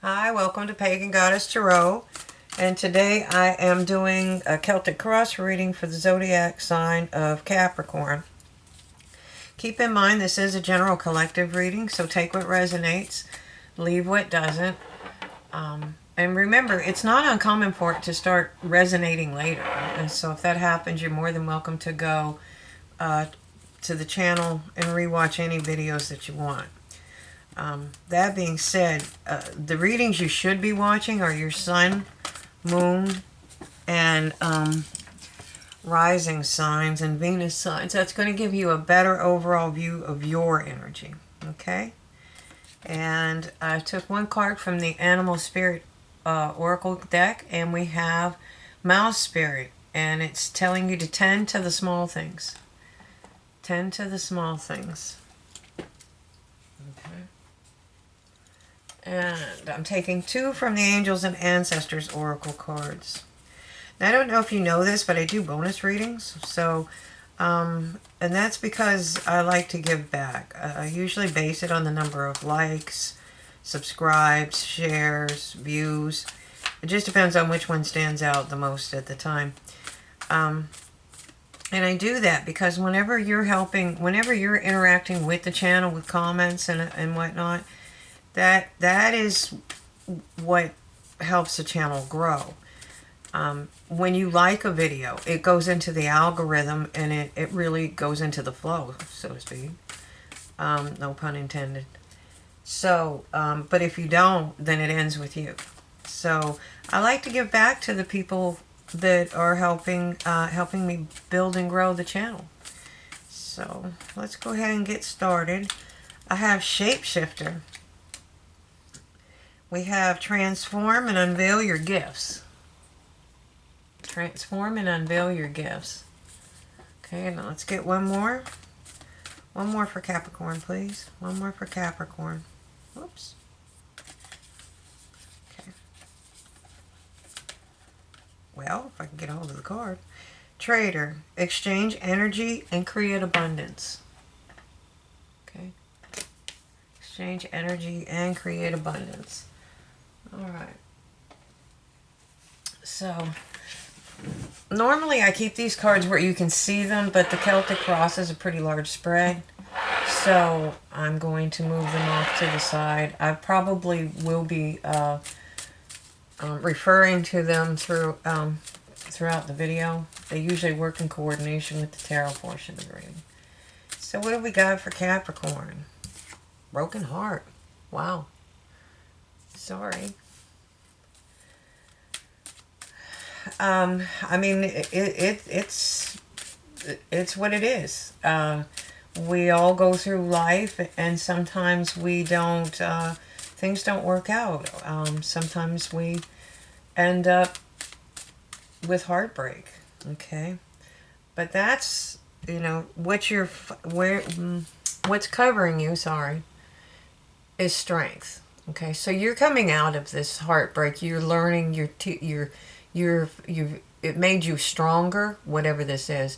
Hi, welcome to Pagan Goddess Tarot. And today I am doing a Celtic cross reading for the zodiac sign of Capricorn. Keep in mind this is a general collective reading, so take what resonates, leave what doesn't. And remember, it's not uncommon for it to start resonating later. And so if that happens, you're more than welcome to go to the channel and rewatch any videos that you want. That being said, the readings you should be watching are your sun, moon, and rising signs and Venus signs. That's going to give you a better overall view of your energy. Okay? And I took one card from the Animal Spirit Oracle deck, and we have Mouse Spirit. And it's telling you to tend to the small things. Tend to the small things. Okay. And I'm taking two from the Angels and Ancestors Oracle cards. Now, I don't know if you know this, but I do bonus readings. So, and that's because I like to give back. I usually base it on the number of likes, subscribes, shares, views. It just depends on which one stands out the most at the time. And I do that because whenever you're interacting with the channel with comments and whatnot, that is what helps the channel grow. When you like a video, it goes into the algorithm and it really goes into the flow, so to speak. No pun intended. So, but if you don't, then it ends with you. So I like to give back to the people that are helping me build and grow the channel. So let's go ahead and get started. I have Shapeshifter. We have Transform and Unveil Your Gifts. Transform and unveil your gifts. Okay, now let's get one more. One more for Capricorn, please. One more for Capricorn. Whoops. Okay. Well, if I can get a hold of the card. Trader. Exchange energy and create abundance. Okay. Exchange energy and create abundance. Alright. So, normally I keep these cards where you can see them, but the Celtic cross is a pretty large spread. So I'm going to move them off to the side. I probably will be referring to them throughout the video. They usually work in coordination with the tarot portion of the reading. So what do we got for Capricorn? Broken heart. Wow. Sorry. I mean, it's what it is. We all go through life, and sometimes we don't, things don't work out. Sometimes we end up with heartbreak, okay? But that's, what's covering you, sorry, is strength, okay? So you're coming out of this heartbreak. You're learning it made you stronger, whatever this is.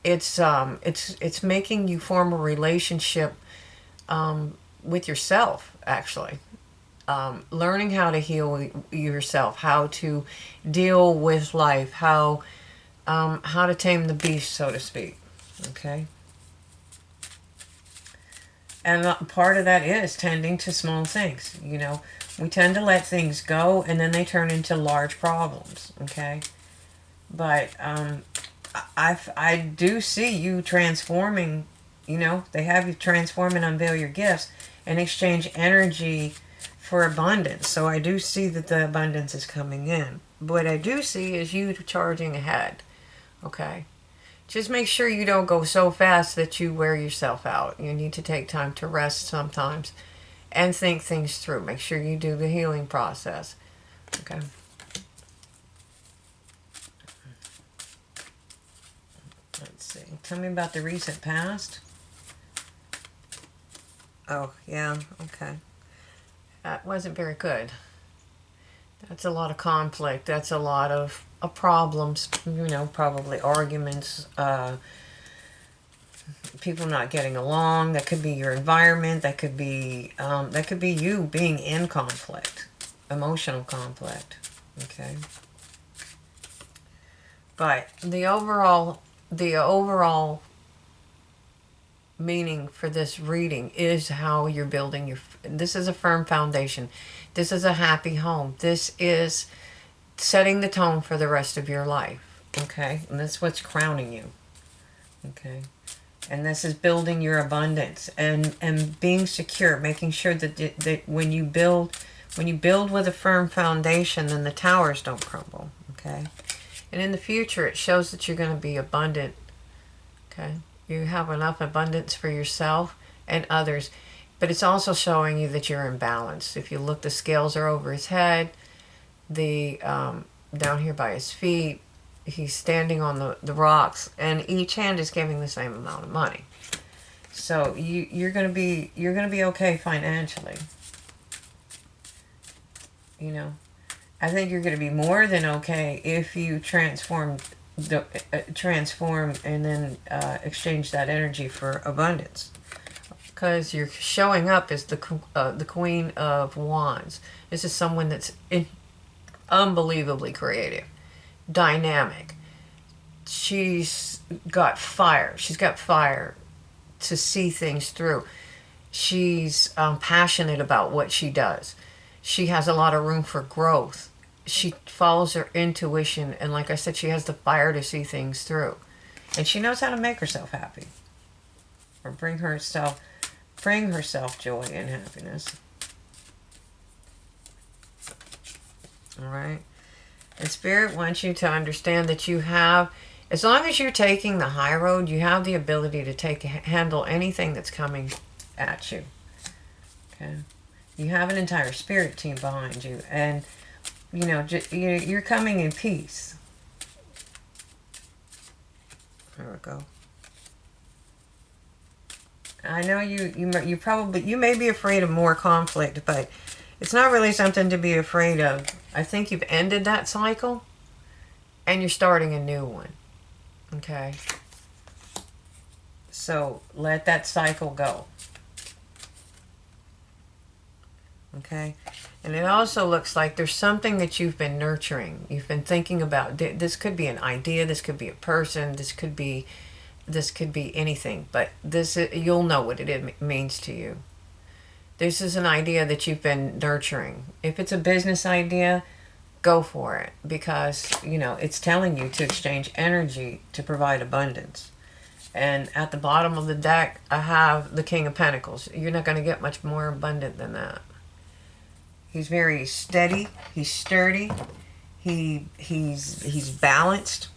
It's making you form a relationship with yourself, actually. Learning how to heal yourself, how to deal with life, how to tame the beast, so to speak. Okay? And part of that is tending to small things. We tend to let things go, and then they turn into large problems. Okay, but I do see you transforming. They have you transform and unveil your gifts and exchange energy for abundance. So I do see that the abundance is coming in. What I do see is you charging ahead. Okay. Just make sure you don't go so fast that you wear yourself out. You need to take time to rest sometimes and think things through. Make sure you do the healing process. Okay. Let's see. Tell me about the recent past. Oh, yeah. Okay. That wasn't very good. That's a lot of conflict. That's a lot of problems, probably arguments, people not getting along. That could be your environment. That could be you being in conflict. emotional conflict. Okay. But the overall meaning for this reading is how you're building your, this is a firm foundation. This is a happy home. This is setting the tone for the rest of your life. Okay. And that's what's crowning you. Okay. And this is building your abundance and being secure, making sure that when you build with a firm foundation, then the towers don't crumble. Okay. And in the future, it shows that you're going to be abundant. Okay. You have enough abundance for yourself and others. But it's also showing you that you're in balance. If you look, the scales are over his head. The down here by his feet, he's standing on the rocks, and each hand is giving the same amount of money. So you're gonna be okay financially. You know, I think you're gonna be more than okay if you transform and then exchange that energy for abundance, because you're showing up as the Queen of Wands. This is someone that's unbelievably creative, dynamic. She's got fire. She's got fire to see things through. She's passionate about what she does. She has a lot of room for growth. She follows her intuition, and like I said, she has the fire to see things through. And she knows how to make herself happy, or bring herself joy and happiness. All right. And Spirit wants you to understand that you have, as long as you're taking the high road, you have the ability to handle anything that's coming at you. Okay. You have an entire spirit team behind you, and you know, you're coming in peace. There we go. I know you probably, you may be afraid of more conflict, but it's not really something to be afraid of. I think you've ended that cycle, and you're starting a new one. Okay? So let that cycle go. Okay? And it also looks like there's something that you've been nurturing. You've been thinking about. This could be an idea. This could be a person. This could be anything. But this, you'll know what it means to you. This is an idea that you've been nurturing. If it's a business idea, go for it, because you know it's telling you to exchange energy to provide abundance. And at the bottom of the deck, I have the King of Pentacles. You're not going to get much more abundant than that. He's very steady. He's sturdy. He's balanced.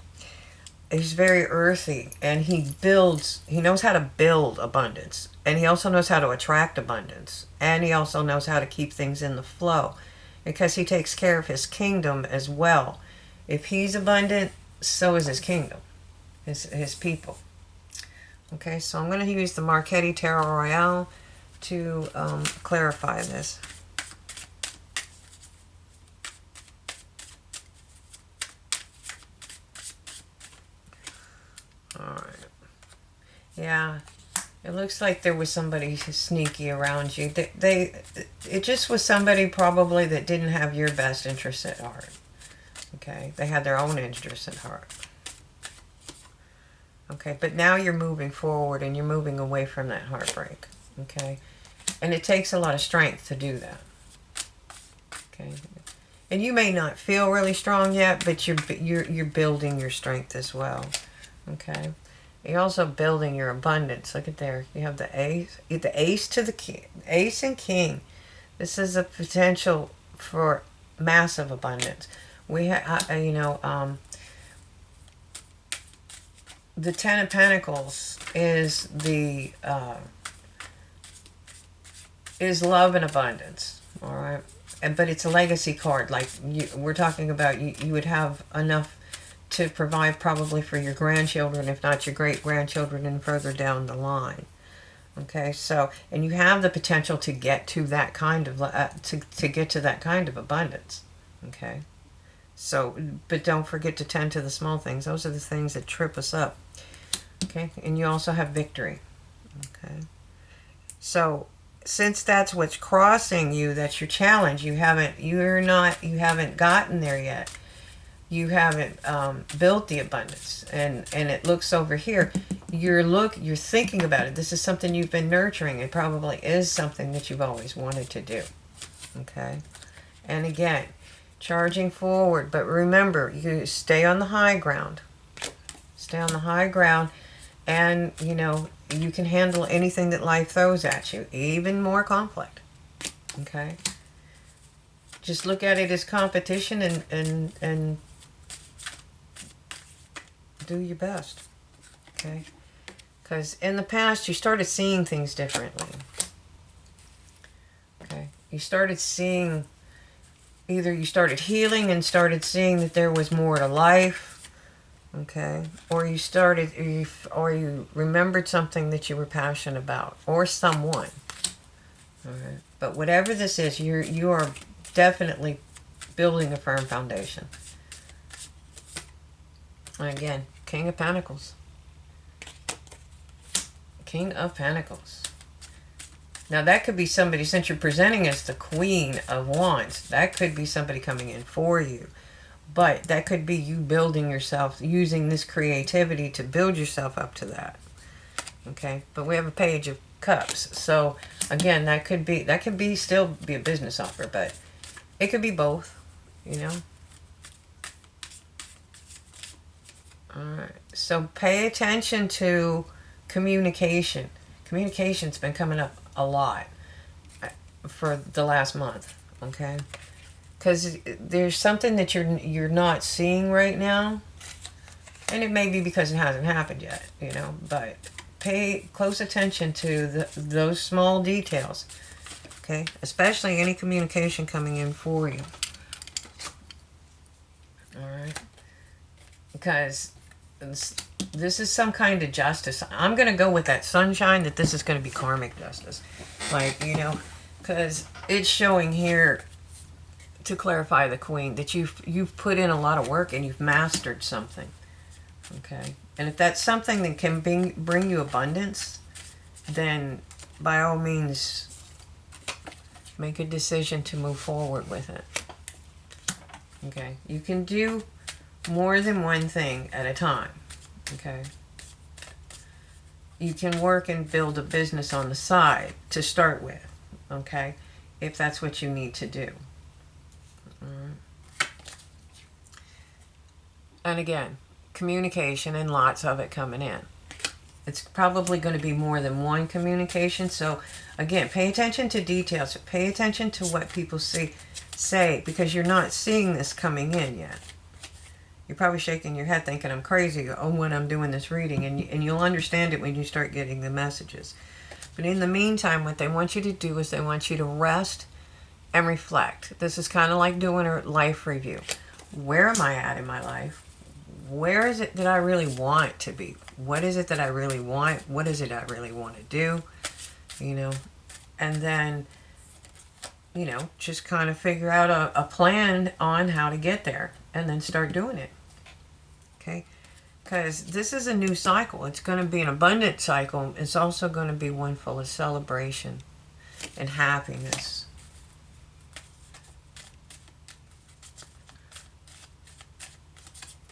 He's very earthy, and he knows how to build abundance, and he also knows how to attract abundance, and he also knows how to keep things in the flow, because he takes care of his kingdom as well. If he's abundant, so is his kingdom, his people. Okay, so I'm going to use the Marchetti Tarot Royale to clarify this. Alright. Yeah. It looks like there was somebody sneaky around you. It just was somebody probably that didn't have your best interests at heart. Okay? They had their own interests at heart. Okay? But now you're moving forward and you're moving away from that heartbreak. Okay? And it takes a lot of strength to do that. Okay? And you may not feel really strong yet, but you're building your strength as well. Okay, you're also building your abundance. Look at there. You have the ace to the king, ace and king. This is a potential for massive abundance. We have, the Ten of Pentacles is is love and abundance. All right, but it's a legacy card. Like we're talking about, you would have enough to provide probably for your grandchildren, if not your great-grandchildren, and further down the line. Okay, so, and you have the potential to get to that kind of to get to that kind of abundance. Okay, so, but don't forget to tend to the small things. Those are the things that trip us up. Okay, and you also have victory. Okay, so since that's what's crossing you, that's your challenge. You haven't gotten there yet. You haven't built the abundance, and it looks over here. You're thinking about it. This is something you've been nurturing. It probably is something that you've always wanted to do. Okay, and again, charging forward. But remember, you stay on the high ground. Stay on the high ground, and you can handle anything that life throws at you, even more conflict. Okay, just look at it as competition, and do your best. Okay, because in the past you started seeing things differently. Okay, you started seeing, either you started healing and started seeing that there was more to life. Okay, or you remembered something that you were passionate about, or someone. All right, but whatever this is, you are definitely building a firm foundation. And again, King of Pentacles. King of Pentacles. Now that could be somebody, since you're presenting as the Queen of Wands, that could be somebody coming in for you. But that could be you building yourself, using this creativity to build yourself up to that. Okay, but we have a Page of Cups. So again, that could be still be a business offer, but it could be both, Alright, so pay attention to communication. Communication's been coming up a lot for the last month, okay? Because there's something that you're not seeing right now, and it may be because it hasn't happened yet, but pay close attention to those small details, okay? Especially any communication coming in for you. Alright? Because this is some kind of justice. I'm going to go with that sunshine, that this is going to be karmic justice. Because it's showing here, to clarify the Queen, that you've put in a lot of work and you've mastered something. Okay? And if that's something that can bring you abundance, then by all means, make a decision to move forward with it. Okay? You can do more than one thing at a time. Okay, you can work and build a business on the side to start with. Okay, if that's what you need to do. And again, communication, and lots of it coming in. It's probably going to be more than one communication. So again, pay attention to details. Pay attention to what people say, because you're not seeing this coming in yet. You're probably shaking your head thinking I'm crazy when I'm doing this reading, and you'll understand it when you start getting the messages. But in the meantime, what they want you to do is they want you to rest and reflect. This is kind of like doing a life review. Where am I at in my life? Where is it that I really want to be? What is it that I really want? What is it I really want to do? And then, just kind of figure out a plan on how to get there, and then start doing it. Okay? Because this is a new cycle. It's going to be an abundant cycle. It's also going to be one full of celebration and happiness.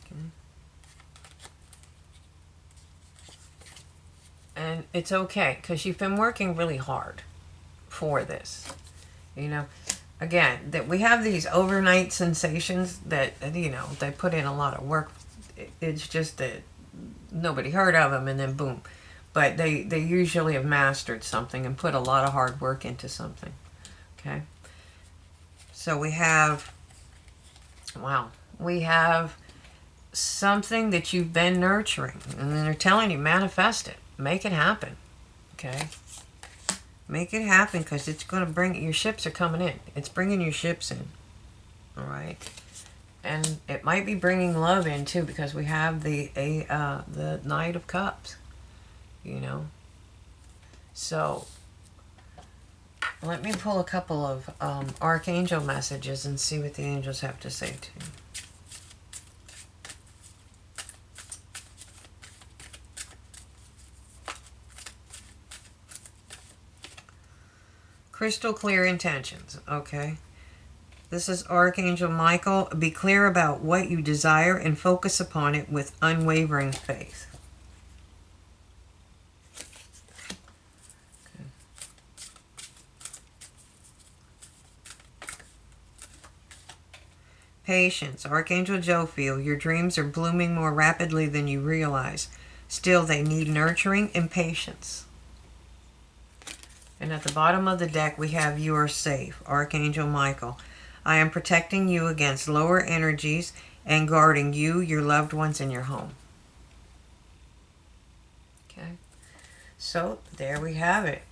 Okay? And it's okay, because you've been working really hard for this. Again, that we have these overnight sensations that, they put in a lot of work. It's just that nobody heard of them, and then boom. But they usually have mastered something and put a lot of hard work into something. Okay? So we have something that you've been nurturing, and then they're telling you, manifest it. Make it happen. Okay? Make it happen, because it's going to bring, your ships are coming in. It's bringing your ships in. All right? And it might be bringing love in too, because we have the Knight of Cups. So let me pull a couple of archangel messages and see what the angels have to say to you. crystal clear intentions, okay? This is Archangel Michael. Be clear about what you desire and focus upon it with unwavering faith. Okay. Patience. Archangel Jophiel, your dreams are blooming more rapidly than you realize. Still, they need nurturing and patience. And at the bottom of the deck, we have you are safe. Archangel Michael. I am protecting you against lower energies and guarding you, your loved ones, and your home. Okay. So, there we have it.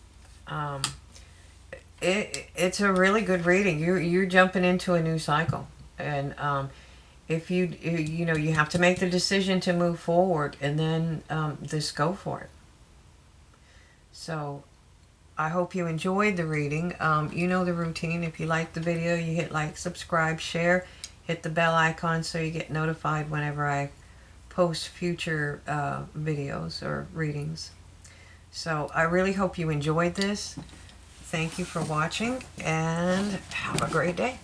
It's a really good reading. You're jumping into a new cycle. And if you have to make the decision to move forward, and then just go for it. So, I hope you enjoyed the reading. You know the routine. If you like the video, you hit like, subscribe, share, hit the bell icon so you get notified whenever I post future videos or readings. So I really hope you enjoyed this. Thank you for watching, and have a great day.